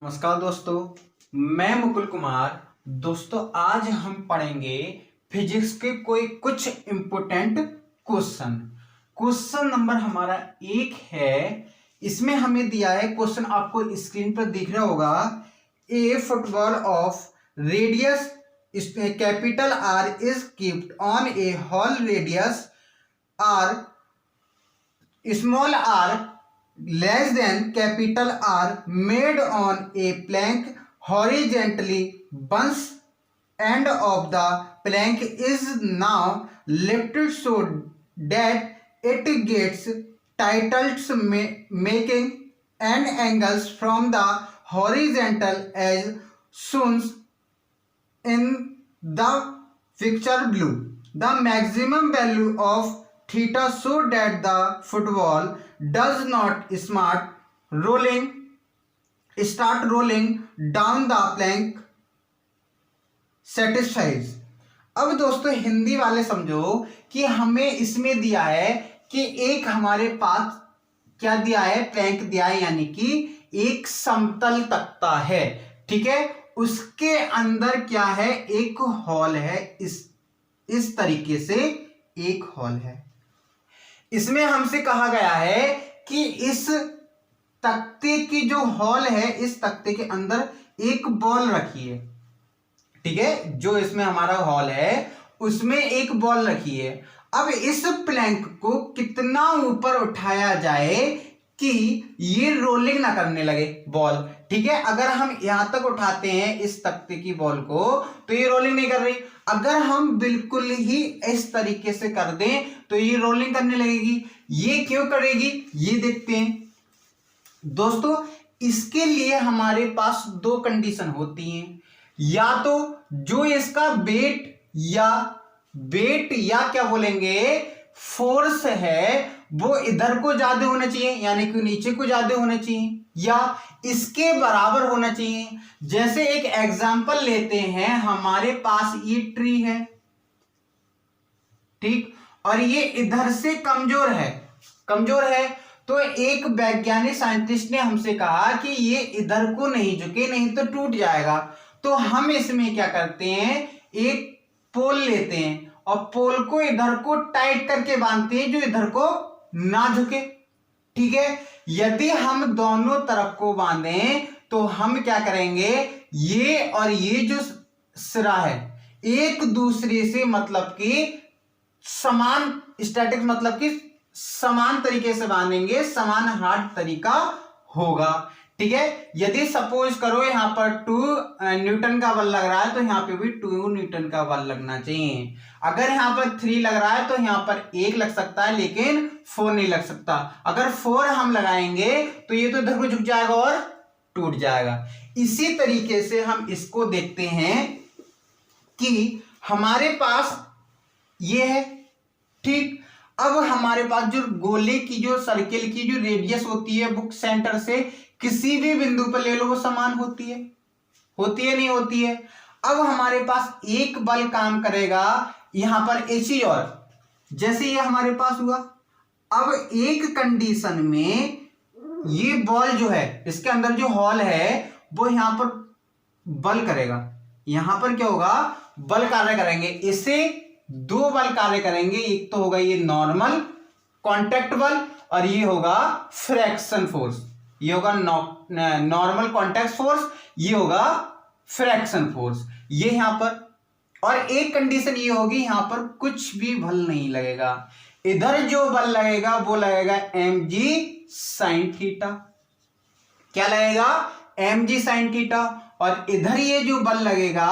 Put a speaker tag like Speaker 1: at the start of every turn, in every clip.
Speaker 1: नमस्कार दोस्तों, मैं मुकुल कुमार। दोस्तों आज हम पढ़ेंगे फिजिक्स के कोई कुछ इंपोर्टेंट क्वेश्चन। क्वेश्चन नंबर हमारा 1 है। इसमें हमें दिया है क्वेश्चन, आपको स्क्रीन पर दिख रहा होगा। A football of radius capital R is kept on a hole radius R small R less than capital R made on a plank horizontally. Once end of the plank is now lifted so that it gets titled, making an angles from the horizontal as shown in the picture below. The maximum value of theta so that the football does not start rolling down the plank satisfies. अब दोस्तों हिंदी वाले समझो कि हमें इसमें दिया है कि एक हमारे पास क्या दिया है, प्लैंक दिया है, यानी कि एक समतल तख्ता है। ठीक है, उसके अंदर क्या है, एक हॉल है। इस तरीके से एक हॉल है। इसमें हमसे कहा गया है कि इस तख्ते की जो हॉल है, इस तख्ते के अंदर एक बॉल रखी है। ठीक है, जो इसमें हमारा हॉल है उसमें एक बॉल रखी है। अब इस प्लैंक को कितना ऊपर उठाया जाए कि ये रोलिंग ना करने लगे बॉल। ठीक है, अगर हम यहां तक उठाते हैं इस तख्ते की बॉल को तो ये रोलिंग नहीं कर रही। अगर हम बिल्कुल ही इस तरीके से कर दें तो ये रोलिंग करने लगेगी। ये क्यों करेगी, ये देखते हैं दोस्तों। इसके लिए हमारे पास दो कंडीशन होती हैं, या तो जो इसका वेट या क्या बोलेंगे, फोर्स है, वो इधर को ज्यादा होना चाहिए, यानी कि नीचे को ज्यादा होना चाहिए, या इसके बराबर होना चाहिए। जैसे एक एग्जांपल लेते हैं, हमारे पास ये ट्री है, ठीक, और ये इधर से कमजोर है। तो एक वैज्ञानिक साइंटिस्ट ने हमसे कहा कि ये इधर को नहीं झुके, नहीं तो टूट जाएगा। तो हम इसमें क्या करते हैं, एक पोल लेते हैं और पोल को इधर को टाइट करके बांधते हैं जो इधर को ना झुके। ठीक है, यदि हम दोनों तरफ को बांधें तो हम क्या करेंगे, ये और ये जो सिरा है एक दूसरे से मतलब कि समान स्टैटिक, मतलब कि समान तरीके से बांधेंगे, समान हार्ड तरीका होगा। ठीक है, यदि सपोज करो यहां पर 2 न्यूटन का बल लग रहा है तो यहां पे भी 2 न्यूटन का बल लगना चाहिए। अगर यहां पर 3 लग रहा है तो यहां पर 1 लग सकता है, लेकिन 4 नहीं लग सकता। अगर 4 हम लगाएंगे तो ये तो इधर को झुक जाएगा और टूट जाएगा। इसी तरीके से हम इसको देखते हैं कि हमारे पास ये है। ठीक, अब हमारे पास जो गोले की, जो सर्किल की जो रेडियस होती है, वो सेंटर से किसी भी बिंदु पर ले लो वो समान होती है नहीं होती है। अब हमारे पास एक बल काम करेगा यहां पर एसी, और जैसे ये हमारे पास हुआ, अब एक कंडीशन में ये बॉल जो है, इसके अंदर जो हॉल है वो यहां पर बल करेगा। यहां पर क्या होगा, बल कार्य करेंगे। इसे 2 बल कार्य करेंगे, एक तो होगा ये नॉर्मल कॉन्टैक्ट बल और ये होगा फ्रैक्शन फोर्स। ये होगा नॉर्मल कॉन्टैक्ट फोर्स, ये होगा फ्रैक्शन फोर्स, ये यहां पर। और एक कंडीशन ये होगी, यहां पर कुछ भी बल नहीं लगेगा। इधर जो बल लगेगा वो लगेगा mg sin थीटा। क्या लगेगा, mg sin थीटा। और इधर ये जो बल लगेगा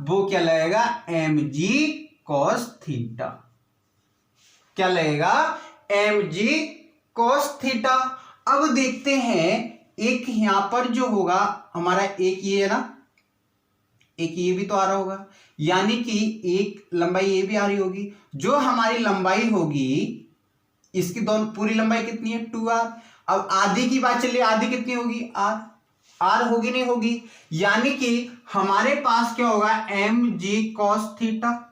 Speaker 1: वो क्या लगेगा, mg cos थीटा। क्या लगेगा, mg cos थीटा। अब देखते हैं, एक यहां पर जो होगा हमारा, एक ये है ना, एक ये भी तो आ रहा होगा, यानी कि एक लंबाई ये भी आ रही होगी। जो हमारी लंबाई होगी, इसकी दोनों पूरी लंबाई कितनी है, 2r। अब आधी की बात चलिए, आधी कितनी होगी, r होगी नहीं होगी, यानी कि हमारे पास क्या होगा, mg cos थीटा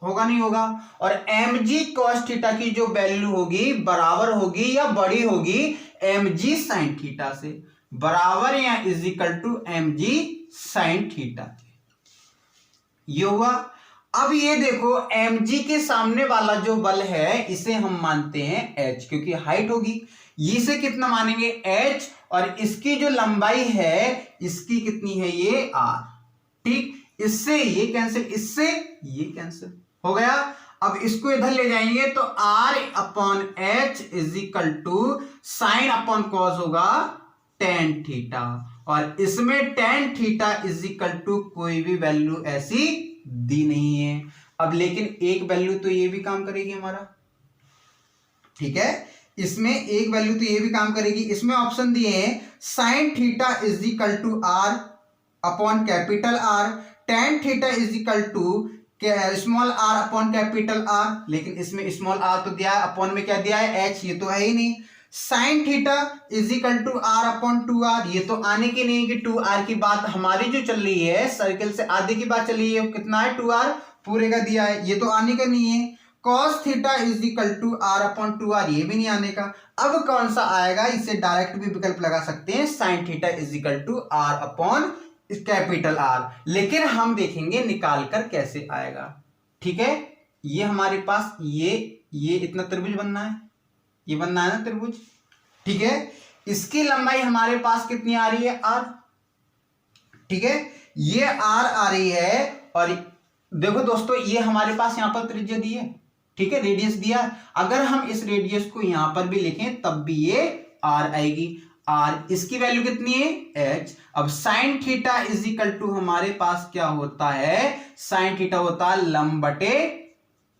Speaker 1: होगा नहीं होगा। और mg cos थीटा की जो वैल्यू होगी बराबर होगी या बड़ी होगी mg sin थीटा से। बराबर या is equal to M G sine theta. ये हुआ। अब ये देखो mg के सामने वाला जो बल है इसे हम मानते हैं h, क्योंकि हाइट होगी। इसे कितना मानेंगे h, और इसकी जो लंबाई है इसकी कितनी है ये r। ठीक, इससे ये कैंसिल, इससे ये कैंसिल हो गया। अब इसको इधर ले जाएंगे तो r upon h is equal to sine upon cos होगा tan थीटा, और इसमें tan theta is equal to कोई भी वैल्यू ऐसी दी नहीं है। अब लेकिन एक वैल्यू तो ये भी काम करेगी हमारा, ठीक है, इसमें एक वैल्यू तो ये भी काम करेगी। इसमें ऑप्शन दिए हैं sine theta is equal to R upon capital R, tan theta is equal to small R upon capital R, लेकिन इसमें स्मॉल आर तो दिया है, अपॉन में क्या दिया है h, ये तो है ही नहीं। Sine theta is equal to R upon 2r, ये तो आने की नहीं कि 2r की बात हमारी जो चल रही है सर्किल से आधे की बात चल रही है, कितना है 2r पूरे का दिया है, ये तो आने का नहीं है। cos theta is equal to R upon 2r, ये भी नहीं आने का। अब कौन सा आएगा, इसे डायरेक्ट भी विकल्प लगा सकते हैं, sine theta is equal to R upon capital R, लेकिन हम देखेंगे निकाल कर कैसे आएगा। ठीक है, ये हमारे पास ये इतना त्रिभुज बनना है, ये बनना है ना त्रिभुज, ठीक है। इसकी लंबाई हमारे पास कितनी आ रही है r, ठीक है, ये r आ रही है। और देखो दोस्तों ये हमारे पास यहां पर त्रिज्या दी है, ठीक है, रेडियस दिया है। अगर हम इस रेडियस को यहां पर भी लिखें तब भी ये r आएगी, r इसकी वैल्यू कितनी है h। अब sine theta is equal to हमारे पास क्या होता है, साइन थीटा होता है लंब बटे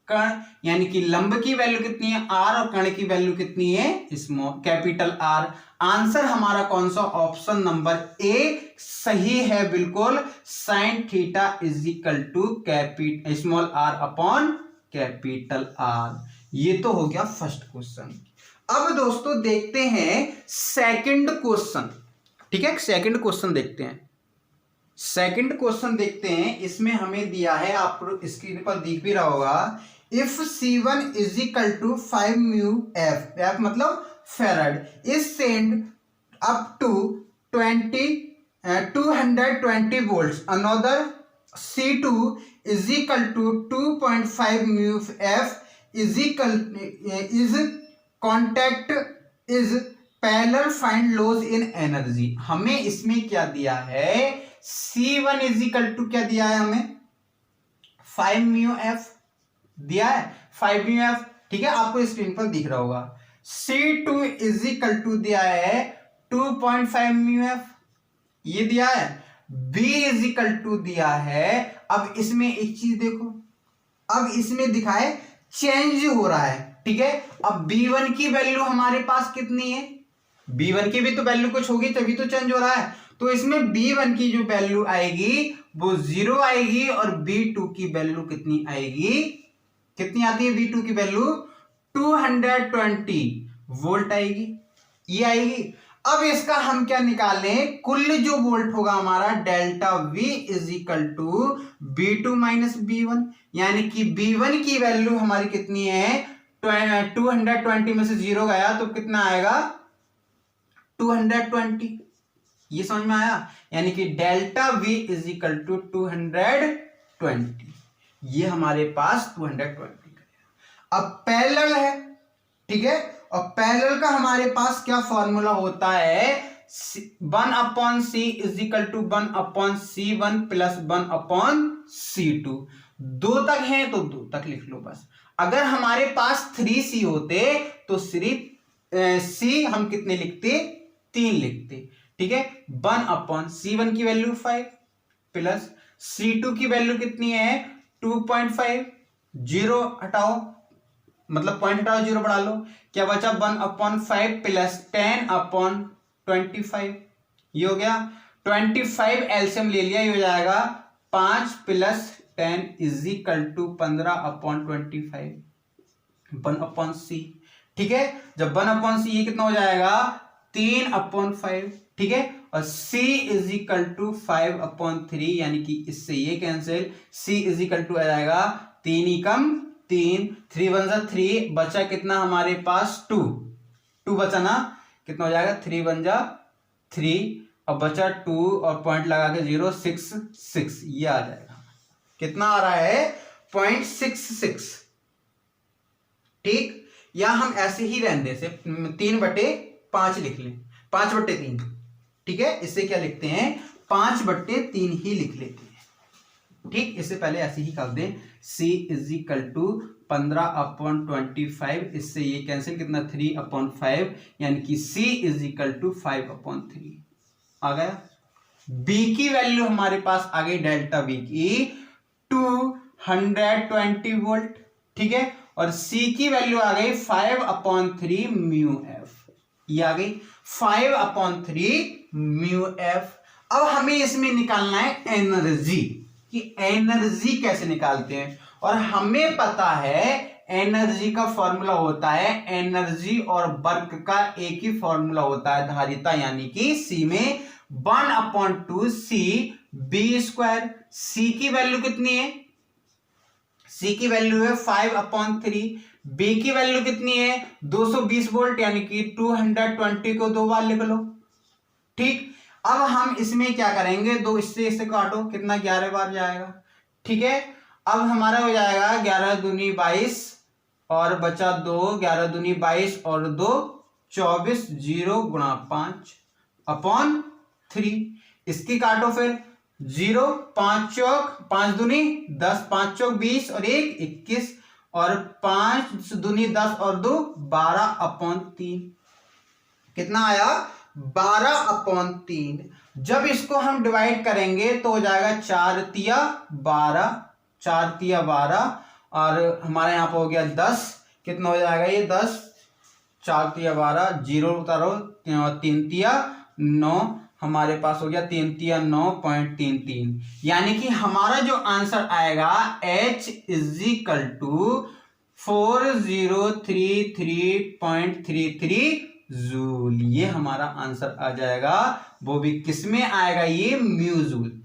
Speaker 1: कर्ण, यानी कि लंब की वैल्यू कितनी है r और कर्ण की वैल्यू कितनी है स्मॉल कैपिटल R। आंसर हमारा कौन सा, ऑप्शन नंबर ए सही है बिल्कुल, sine theta is equal to small r upon capital R। ये तो हो गया फर्स्ट क्वेश्चन। अब दोस्तों देखते हैं सेकंड क्वेश्चन, ठीक है, सेकंड क्वेश्चन देखते हैं। सेकंड क्वेश्चन देखते हैं, इसमें हमें दिया है, आप स्क्रीन पर दिख भी रहा होगा, if C1 is equal to 5 mu F, F मतलब farad, is send up to 220 volts, another C2 is equal to 2.5 mu F is contact is parallel, find loss in energy. हमें इसमें क्या दिया है, C1 इज इक्वल टू क्या दिया है हमें 5 म्यू F दिया है, 5 म्यू F, ठीक है, आपको स्क्रीन पर दिख रहा होगा। C2 इज इक्वल टू दिया है 2.5 म्यू F, ये दिया है। B इज इक्वल टू दिया है, अब इसमें एक चीज देखो, अब इसमें दिखाए चेंज हो रहा है, ठीक है। अब B1 की वैल्यू हमारे पास कितनी है, B1 की भी तो वैल्यू कुछ होगी तभी तो चेंज हो रहा है, तो इसमें B1 की जो वैल्यू आएगी वो 0 आएगी, और B2 की वैल्यू कितनी आएगी, कितनी आती है B2 की वैल्यू 220 वोल्ट आएगी, ये आएगी। अब इसका हम क्या निकालें, कुल जो वोल्ट होगा हमारा delta V is equal to B2 minus B1, यानी कि B1 की वैल्यू हमारी कितनी है 220 में से 0 गया तो कितना आएगा 220, ये समझ में आया, यानी कि delta V is equal to 220, ये हमारे पास 220। अब पैरेलल है, ठीक है, और पैरेलल का हमारे पास क्या फॉर्मूला होता है, 1/c is equal to 1/c1 plus 1/c2। 2 तक है तो 2 तक लिख लो बस। अगर हमारे पास 3c होते तो सिर्फ c हम कितने लिखते, 3 लिखते, ठीक है। 1/c1 की वैल्यू 5 प्लस c2 की वैल्यू कितनी है 2.5, 0 हटाओ, मतलब पॉइंट हटाओ 0 बढ़ा लो, क्या बचा 1/5 प्लस 10/25, ये हो गया 25, एलसीएम ले लिया, ये हो जाएगा 5 plus 10 is equal to 15/25 1/c, ठीक है। जब 1/c ये कितना हो जाएगा 3/5, ठीक है, और c इज इक्वल टू 5/3, यानी कि इससे ये cancel, c is equal to आ जाएगा 3 ही कम 3, 3 1 जा 3, बचा कितना हमारे पास 2 बचा ना, कितना हो जाएगा 3 1 जा 3 और बचा 2 और पॉइंट लगा के 0.66, ये आ जाएगा। कितना आ रहा है? 0.66। ठीक, या हम ऐसे ही रहने दे से 3/5 लिख लें, 5/3। ठीक है, इससे क्या लिखते हैं? 5/3 ही लिख लेते हैं। ठीक, इससे पहले ऐसे ही कर दें, c = 15/25। इससे ये कैंसिल, कितना? 3/5, यानी कि c = 5/3 आ गया। b की वैल्यू हमारे पास आ गई, डेल्टा b की 220 वोल्ट। ठीक है, और c की वैल्यू आ गई 5/3 μf, ये आ गई 5/3 μf। अब हमें इसमें निकालना है एनर्जी, कि एनर्जी कैसे निकालते हैं। और हमें पता है एनर्जी का फॉर्मूला होता है, एनर्जी और वर्क का एक ही फॉर्मूला होता है, धारिता, यानी कि c में 1/2 c b²। c की वैल्यू कितनी है? c की वैल्यू है 5/3। b की वैल्यू कितनी है? 220 वोल्ट, यानी कि 220 को 2 बार लिख लो। ठीक, अब हम इसमें क्या करेंगे, 2 इससे काटो, कितना? 11 बार जाएगा। ठीक है, अब हमारा हो जाएगा 11 दूनी 22 और बचा 2, 11 दूनी 22 और 2 24, 0 गुणा 5/3। इसकी काटो फिर, 0 5 चौक 5 दूनी 10, 5 चौक 20 और 1 21 और 5 दूनी 10 और 2 12/3। कितना आया? 12/3। जब इसको हम डिवाइड करेंगे तो हो जाएगा 4 तिया 12, 4 तिया 12 और हमारे यहाँ पे हो गया 10। कितना हो जाएगा ये? 10, 4 तिया 12, 0 उतारो, 3 तिया 9, हमारे पास हो गया 3 तिया 9.33। यानी कि हमारा जो आंसर आएगा H = 4033.33 जूल, ये हमारा आंसर आ जाएगा। वो भी किस में आएगा? ये म्यू जूल।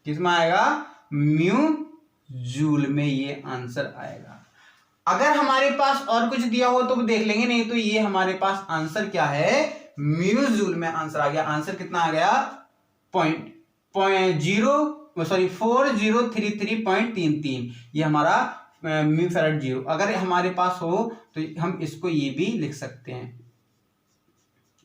Speaker 1: किस में आएगा? म्यू जूल में ये आंसर आएगा। अगर हमारे पास और कुछ दिया हो तो देख लेंगे, नहीं तो ये हमारे पास आंसर क्या है? म्यू जूल में आंसर आ गया। आंसर कितना आ गया? 4033.33, ये हमारा म्यू फैराड 0। अगर हमारे पास हो तो हम इसको ये भी लिख सकते हैं,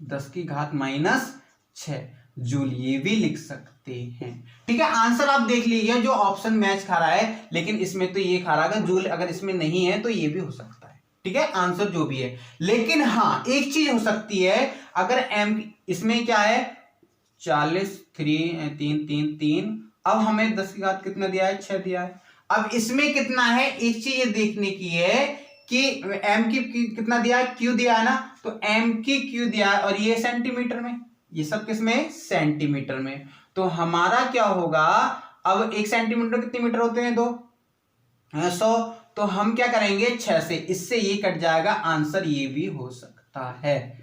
Speaker 1: 10⁻⁻6 जूल, ये भी लिख सकते हैं। ठीक है, आंसर आप देख लीजिए, जो ऑप्शन मैच खा रहा है, लेकिन इसमें तो ये खा रहा है जूल, अगर इसमें नहीं है तो ये भी हो सकता है। ठीक है, आंसर जो भी है। लेकिन हाँ, एक चीज हो सकती है, अगर एम इसमें क्या है 40 3 अब हमें 10 की घात कितना दिया है? 6 दिया है। अब इसमें कितना है, एक चीज ये देखने की है कि एम की कितना दिया है? क्यू दिया है ना, तो एम की क्यू दिया है और ये सेंटीमीटर में, ये सब किसमें? सेंटीमीटर में। तो हमारा क्या होगा, अब 1 सेंटीमीटर कितने मीटर होते हैं? 2, 100। तो हम क्या करेंगे? 6 से, इससे ये कट जाएगा। आंसर ये भी हो सकता है।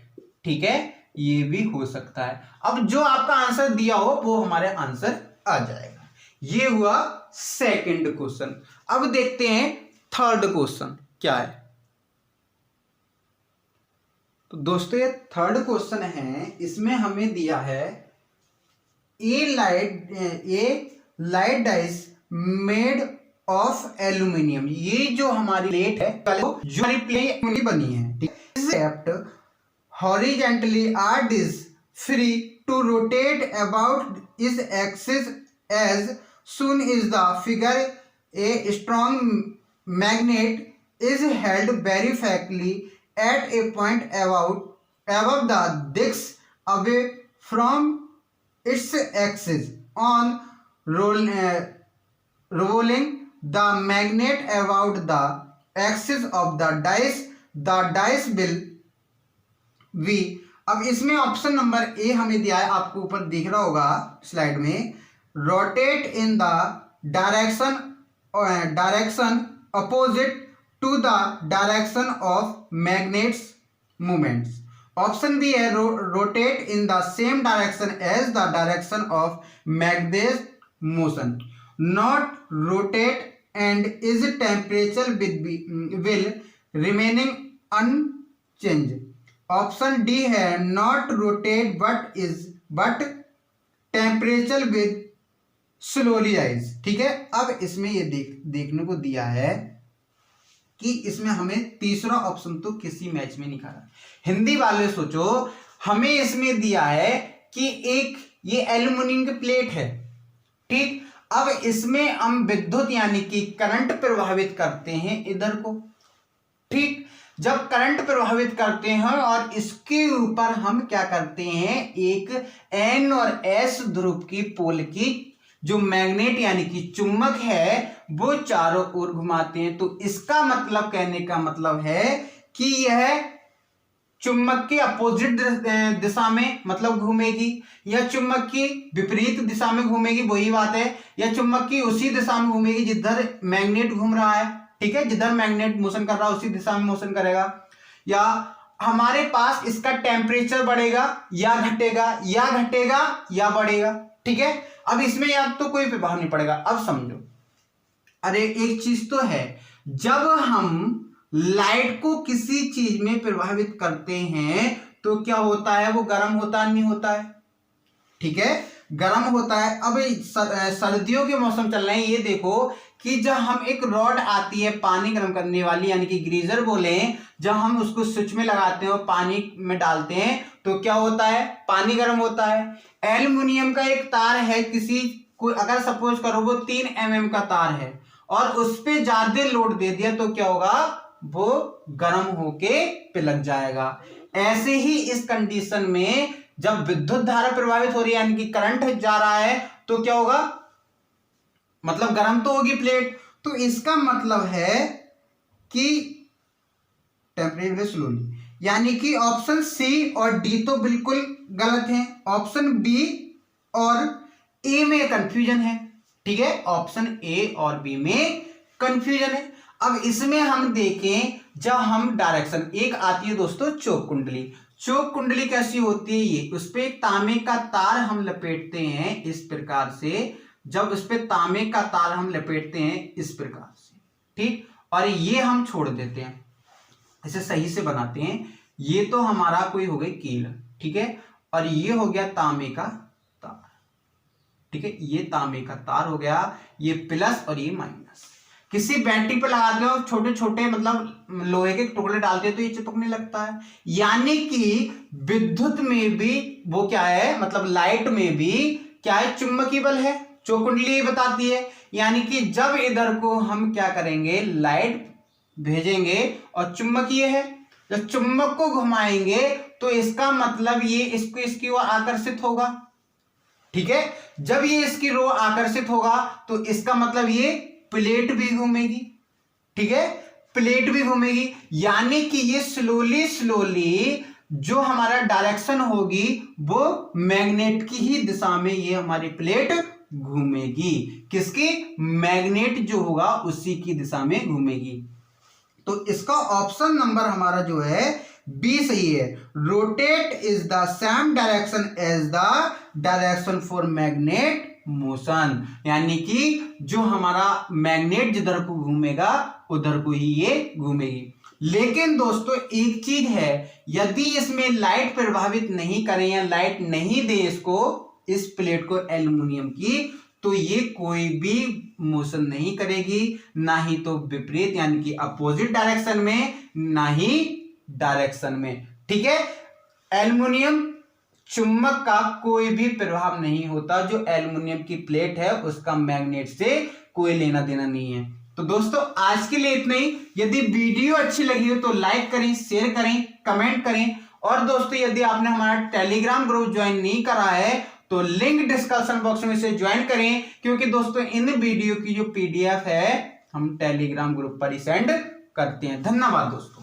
Speaker 1: ठीक है, ये भी हो सकता है। अब जो आपका आंसर दिया हो वो हमारे आंसर आ जाएगा। ये हुआ सेकंड क्वेश्चन। अब देखते हैं थर्ड क्वेश्चन क्या है। तो दोस्तों ये थर्ड क्वेश्चन है, इसमें हमें दिया है a light dice made of aluminium. ये जो हमारी प्लेट है, जो हमारी प्लेट बनी है, horizontally art is free to rotate about its axis as soon as the figure a strong magnet is held very firmly at a point above the disc away from its axis. On rolling the magnet about the axis of the dice will V। अब इसमें option number A हमें दिया है, आपको ऊपर दिख रहा होगा स्लाइड में, rotate in the direction opposite to the direction of magnets movements. Option B है rotate in the same direction as the direction of magnet motion, not rotate and is temperature will remaining unchange. Option D है not rotate but is but temperature with slowly rise. ठीक है, अब इसमें ये देखने को दिया है कि इसमें हमें तीसरा ऑप्शन तो किसी मैच में नहीं खा रहा। हिंदी वाले सोचो, हमें इसमें दिया है कि एक ये एल्युमिनियम की प्लेट है, ठीक। अब इसमें हम विद्युत यानी कि करंट प्रवाहित करते हैं इधर को, ठीक। जब करंट प्रवाहित करते हैं और इसके ऊपर हम क्या करते हैं, एक N और S ध्रुव की पोल की जो मैग्नेट यानी कि चुंबक है वो चारों ओर घुमाते हैं। तो इसका मतलब, कहने का मतलब है कि यह चुंबक के अपोजिट दिशा में मतलब घूमेगी, या चुंबक की विपरीत दिशा में घूमेगी, वही बात है, या चुंबक की उसी दिशा में घूमेगी जिधर मैग्नेट घूम रहा है, ठीक है। जिधर मैग्नेट मोशन कर रहा है उसी दिशा में मोशन करेगा, या हमारे पास इसका टेम्परेचर बढ़ेगा या घटेगा, या घटेगा या बढ़ेगा, ठीक है। अब इसमें या तो कोई प्रभाव नहीं पड़ेगा। अब समझो, अरे एक चीज तो है, जब हम लाइट को किसी चीज में प्रभावित करते हैं तो क्या होता है, वो गर्म होता नहीं होता है, ठीक है, गर्म होता है। अब सर्दियों के मौसम चल रहे हैं, ये देखो कि जब हम एक रॉड आती है पानी गर्म करने वाली यानी कि ग्रीजर बोले, जब हम उसको स्विच में लगाते हैं और पानी में डालते हैं तो क्या होता है, पानी गर्म होता है। एल्युमिनियम का एक तार है, किसी को अगर सपोज करो वो 3 mm का तार है और उस पर ज्यादा लोड दे दिया तो क्या होगा, वो गर्म होके पिघल जाएगा। ऐसे ही इस कंडीशन में जब विद्युत धारा प्रवाहित हो रही है यानी कि करंट जा रहा है तो क्या होगा, मतलब गर्म तो होगी प्लेट। तो इसका मतलब है कि टेम्परेचर स्लोली, यानी कि ऑप्शन सी और डी तो बिल्कुल गलत है, ऑप्शन बी और ए में कंफ्यूजन है, ठीक है, ऑप्शन ए और बी में कंफ्यूजन है। अब इसमें हम देखें, जब हम डायरेक्शन, एक आती है दोस्तों चौक कुंडली। चौक कुंडली कैसी होती है, ये उस पे तांबे का तार हम लपेटते हैं इस प्रकार से, जब उस पे तांबे का तार हम लपेटते हैं इस प्रकार से, ठीक, और ये हम छोड़ देते हैं, इसे सही से बनाते हैं। ये तो हमारा कोई हो गई कील, ठीक है, और ये हो गया तांबे का तार, ठीक है, ये तांबे का तार हो गया, ये प्लस और ये माइनस। किसी बैटरी पे लगाते हो छोटे छोटे मतलब लोहे के टुकड़े डालते हैं तो ये चिपकने लगता है। यानी कि विद्युत में भी वो क्या है, मतलब लाइट में भी क्या है, चुंबकीय बल है, चौक कुंडली बताती है। यानी कि जब इधर को हम क्या करेंगे, लाइट भेजेंगे और चुंबकीय है, जब चुंबक को घुमाएंगे तो इसका मतलब ये इसको इसकी ओर आकर्षित होगा, ठीक है। जब ये इसकी ओर आकर्षित होगा तो इसका मतलब ये प्लेट भी घूमेगी, ठीक है, प्लेट भी घूमेगी। यानी कि ये स्लोली स्लोली जो हमारा डायरेक्शन होगी वो मैग्नेट की ही दिशा में ये हमारी प्लेट घूमेगी, किसकी, मैग्नेट जो होगा उसी की दिशा में घूमेगी। तो इसका ऑप्शन नंबर हमारा जो है बी सही है। Rotate is the same direction as the direction for magnet motion, यानी कि जो हमारा मैग्नेट जिधर को घूमेगा उधर को ही ये घूमेगी। लेकिन दोस्तों एक चीज है, यदि इसमें लाइट प्रभावित नहीं करें या लाइट नहीं दे इसको, इस प्लेट को एल्युमिनियम की, तो ये कोई भी मोशन नहीं करेगी, ना ही तो विपरीत यानी कि अपोजिट डायरेक्शन में, ना ही डायरेक्शन में, ठीक है। एल्युमिनियम चुंबक का कोई भी प्रभाव नहीं होता, जो एल्युमिनियम की प्लेट है उसका मैग्नेट से कोई लेना देना नहीं है। तो दोस्तों आज के लिए इतना ही। यदि वीडियो अच्छी लगी हो तो लाइक करें, शेयर करें, कमेंट करें, और दोस्तों यदि आपने हमारा टेलीग्राम ग्रुप ज्वाइन नहीं करा है तो लिंक डिस्क्रिप्शन बॉक्स में से ज्वाइन करें, क्योंकि दोस्तों इन वीडियो की जो PDF है हम टेलीग्राम ग्रुप पर ही सेंड करते हैं। धन्यवाद दोस्तों।